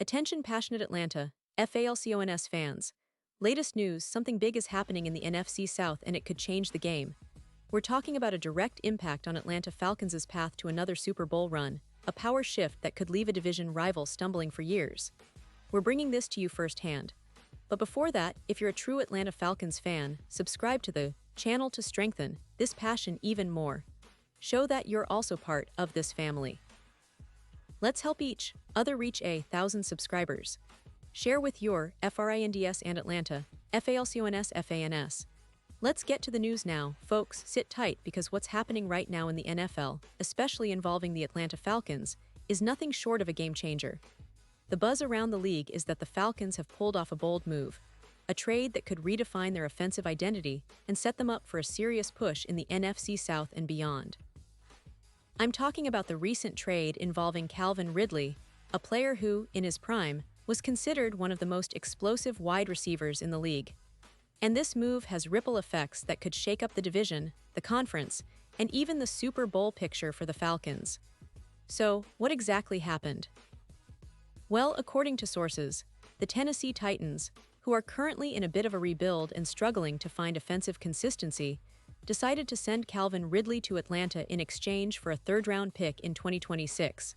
Attention passionate Atlanta, Falcons fans. Latest news, something big is happening in the NFC South and it could change the game. We're talking about a direct impact on Atlanta Falcons' path to another Super Bowl run, a power shift that could leave a division rival stumbling for years. We're bringing this to you firsthand. But before that, if you're a true Atlanta Falcons fan, subscribe to the channel to strengthen this passion even more. Show that you're also part of this family. Let's help each other reach 1,000 subscribers. Share with your FRINDS and Atlanta, FALCONS FANS. Let's get to the news now, folks. Sit tight because what's happening right now in the NFL, especially involving the Atlanta Falcons, is nothing short of a game changer. The buzz around the league is that the Falcons have pulled off a bold move, a trade that could redefine their offensive identity and set them up for a serious push in the NFC South and beyond. I'm talking about the recent trade involving Calvin Ridley, a player who, in his prime, was considered one of the most explosive wide receivers in the league. And this move has ripple effects that could shake up the division, the conference, and even the Super Bowl picture for the Falcons. So, what exactly happened? Well, according to sources, the Tennessee Titans, who are currently in a bit of a rebuild and struggling to find offensive consistency, decided to send Calvin Ridley to Atlanta in exchange for a third-round pick in 2026.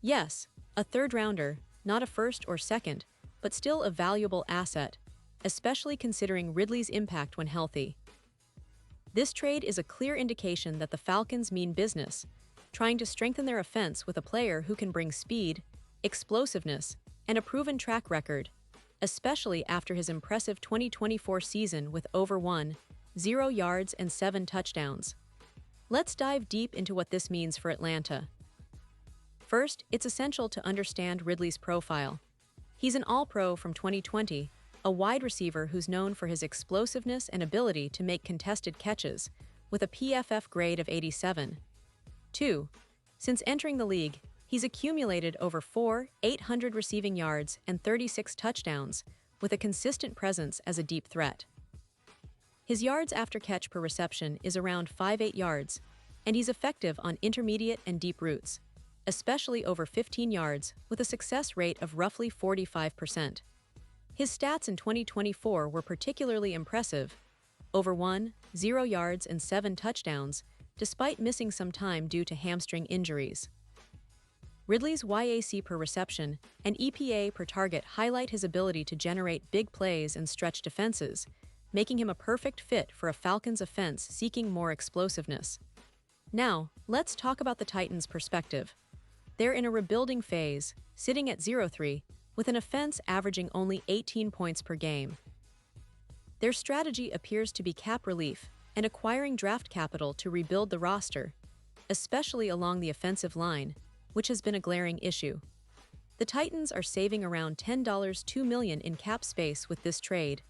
Yes, a third-rounder, not a first or second, but still a valuable asset, especially considering Ridley's impact when healthy. This trade is a clear indication that the Falcons mean business, trying to strengthen their offense with a player who can bring speed, explosiveness, and a proven track record, especially after his impressive 2024 season with over 0 yards and 7 touchdowns. Let's dive deep into what this means for Atlanta. First, it's essential to understand Ridley's profile. He's an All-Pro from 2020, a wide receiver who's known for his explosiveness and ability to make contested catches, with a PFF grade of 87. 2. Since entering the league, he's accumulated over 800 receiving yards and 36 touchdowns, with a consistent presence as a deep threat. His yards after catch per reception is around 5.8 yards, and he's effective on intermediate and deep routes, especially over 15 yards, with a success rate of roughly 45%. His stats in 2024 were particularly impressive, over 0 yards and 7 touchdowns, despite missing some time due to hamstring injuries. Ridley's YAC per reception and EPA per target highlight his ability to generate big plays and stretch defenses, making him a perfect fit for a Falcons offense seeking more explosiveness. Now, let's talk about the Titans' perspective. They're in a rebuilding phase, sitting at 0-3, with an offense averaging only 18 points per game. Their strategy appears to be cap relief and acquiring draft capital to rebuild the roster, especially along the offensive line, which has been a glaring issue. The Titans are saving around $2 million in cap space with this trade,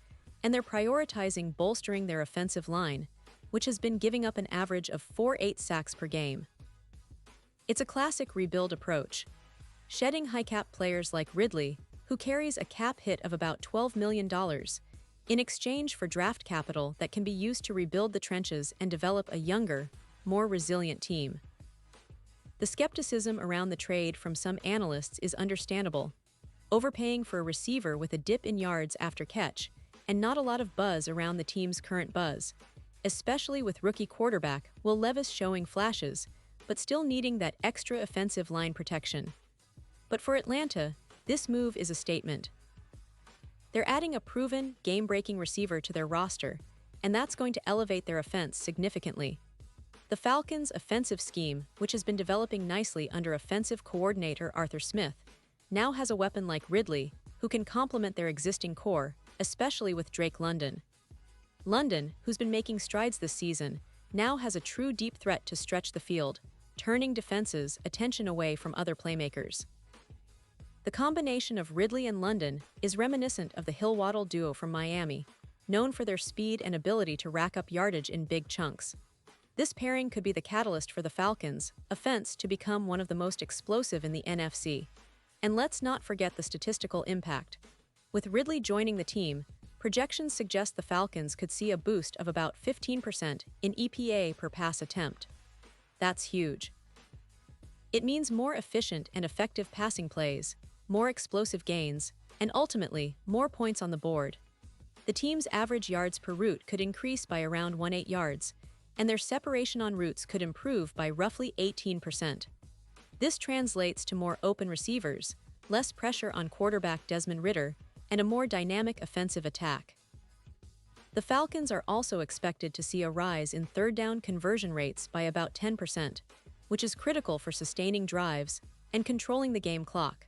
and they're prioritizing bolstering their offensive line, which has been giving up an average of 4.8 sacks per game. It's a classic rebuild approach, shedding high-cap players like Ridley, who carries a cap hit of about $12 million, in exchange for draft capital that can be used to rebuild the trenches and develop a younger, more resilient team. The skepticism around the trade from some analysts is understandable, overpaying for a receiver with a dip in yards after catch, and not a lot of buzz around the team's current buzz, especially with rookie quarterback Will Levis showing flashes, but still needing that extra offensive line protection. But for Atlanta, this move is a statement. They're adding a proven, game-breaking receiver to their roster, and that's going to elevate their offense significantly. The Falcons' offensive scheme, which has been developing nicely under offensive coordinator Arthur Smith, now has a weapon like Ridley, who can complement their existing core, especially with Drake London. London, who's been making strides this season, now has a true deep threat to stretch the field, turning defenses' attention away from other playmakers. The combination of Ridley and London is reminiscent of the Hill-Waddle duo from Miami, known for their speed and ability to rack up yardage in big chunks. This pairing could be the catalyst for the Falcons' offense to become one of the most explosive in the NFC. And let's not forget the statistical impact. With Ridley joining the team, projections suggest the Falcons could see a boost of about 15% in EPA per pass attempt. That's huge. It means more efficient and effective passing plays, more explosive gains, and ultimately, more points on the board. The team's average yards per route could increase by around 18 yards, and their separation on routes could improve by roughly 18%. This translates to more open receivers, less pressure on quarterback Desmond Ridder, and a more dynamic offensive attack. The Falcons are also expected to see a rise in third down conversion rates by about 10%, which is critical for sustaining drives and controlling the game clock.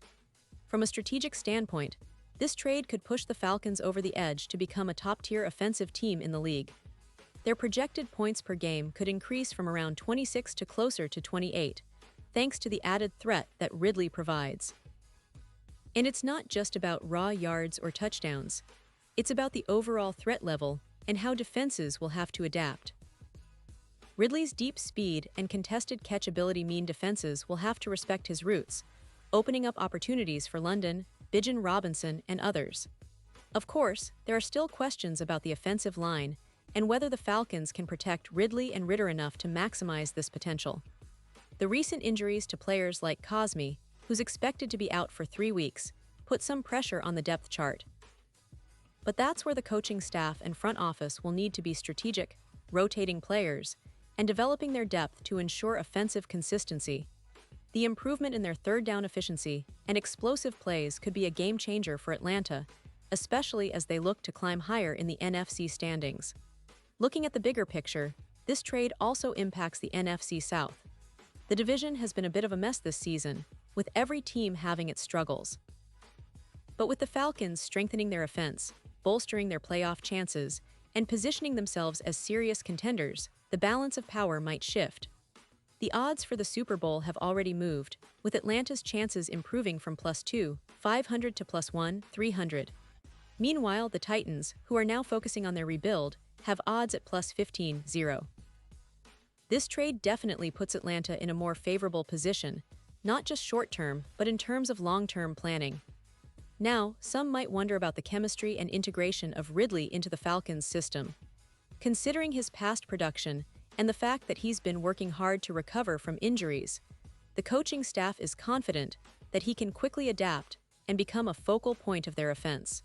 From a strategic standpoint, this trade could push the Falcons over the edge to become a top-tier offensive team in the league. Their projected points per game could increase from around 26 to closer to 28, thanks to the added threat that Ridley provides. And it's not just about raw yards or touchdowns. It's about the overall threat level and how defenses will have to adapt. Ridley's deep speed and contested catch ability mean defenses will have to respect his routes, opening up opportunities for London, Bijan Robinson, and others. Of course, there are still questions about the offensive line and whether the Falcons can protect Ridley and Ridder enough to maximize this potential. The recent injuries to players like Cosme, who's expected to be out for 3 weeks, put some pressure on the depth chart. But that's where the coaching staff and front office will need to be strategic, rotating players, and developing their depth to ensure offensive consistency. The improvement in their third down efficiency and explosive plays could be a game changer for Atlanta, especially as they look to climb higher in the NFC standings. Looking at the bigger picture, this trade also impacts the NFC South. The division has been a bit of a mess this season, with every team having its struggles. But with the Falcons strengthening their offense, bolstering their playoff chances, and positioning themselves as serious contenders, the balance of power might shift. The odds for the Super Bowl have already moved, with Atlanta's chances improving from +2,500 to +1,300. Meanwhile, the Titans, who are now focusing on their rebuild, have odds at +15,000. This trade definitely puts Atlanta in a more favorable position, not just short-term, but in terms of long-term planning. Now, some might wonder about the chemistry and integration of Ridley into the Falcons' system. Considering his past production and the fact that he's been working hard to recover from injuries, the coaching staff is confident that he can quickly adapt and become a focal point of their offense.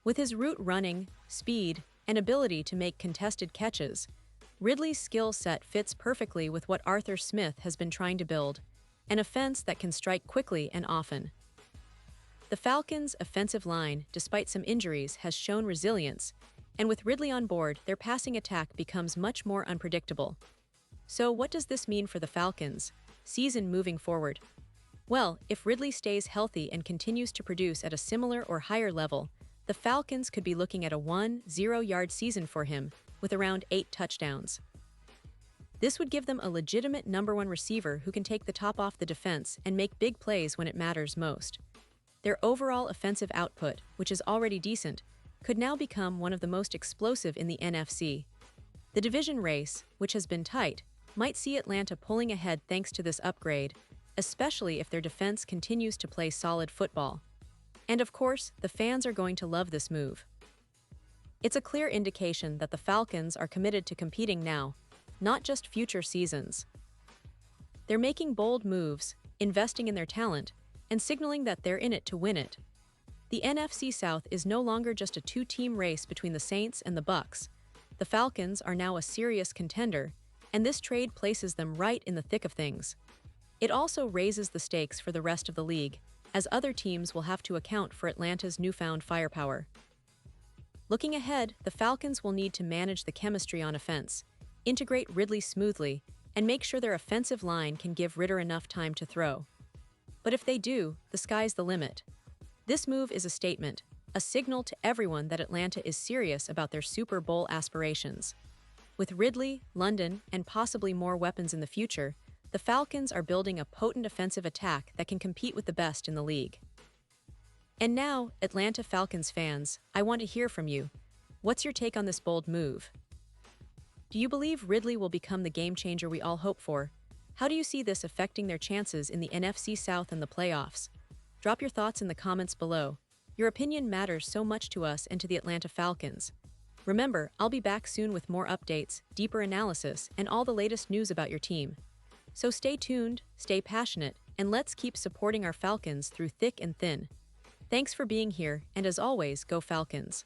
With his route running, speed, and ability to make contested catches, Ridley's skill set fits perfectly with what Arthur Smith has been trying to build, an offense that can strike quickly and often. The Falcons' offensive line, despite some injuries, has shown resilience, and with Ridley on board, their passing attack becomes much more unpredictable. So what does this mean for the Falcons' season moving forward? Well, if Ridley stays healthy and continues to produce at a similar or higher level, the Falcons could be looking at a 1-0-yard season for him, with around 8 touchdowns. This would give them a legitimate number 1 receiver who can take the top off the defense and make big plays when it matters most. Their overall offensive output, which is already decent, could now become one of the most explosive in the NFC. The division race, which has been tight, might see Atlanta pulling ahead thanks to this upgrade, especially if their defense continues to play solid football. And of course, the fans are going to love this move. It's a clear indication that the Falcons are committed to competing now, not just future seasons. They're making bold moves, investing in their talent, and signaling that they're in it to win it. The NFC South is no longer just a 2-team race between the Saints and the Bucs. The Falcons are now a serious contender, and this trade places them right in the thick of things. It also raises the stakes for the rest of the league, as other teams will have to account for Atlanta's newfound firepower. Looking ahead, the Falcons will need to manage the chemistry on offense, integrate Ridley smoothly, and make sure their offensive line can give Ridder enough time to throw. But if they do, the sky's the limit. This move is a statement, a signal to everyone that Atlanta is serious about their Super Bowl aspirations. With Ridley, London, and possibly more weapons in the future, the Falcons are building a potent offensive attack that can compete with the best in the league. And now, Atlanta Falcons fans, I want to hear from you. What's your take on this bold move? Do you believe Ridley will become the game changer we all hope for? How do you see this affecting their chances in the NFC South and the playoffs? Drop your thoughts in the comments below. Your opinion matters so much to us and to the Atlanta Falcons. Remember, I'll be back soon with more updates, deeper analysis, and all the latest news about your team. So stay tuned, stay passionate, and let's keep supporting our Falcons through thick and thin. Thanks for being here, and as always, go Falcons.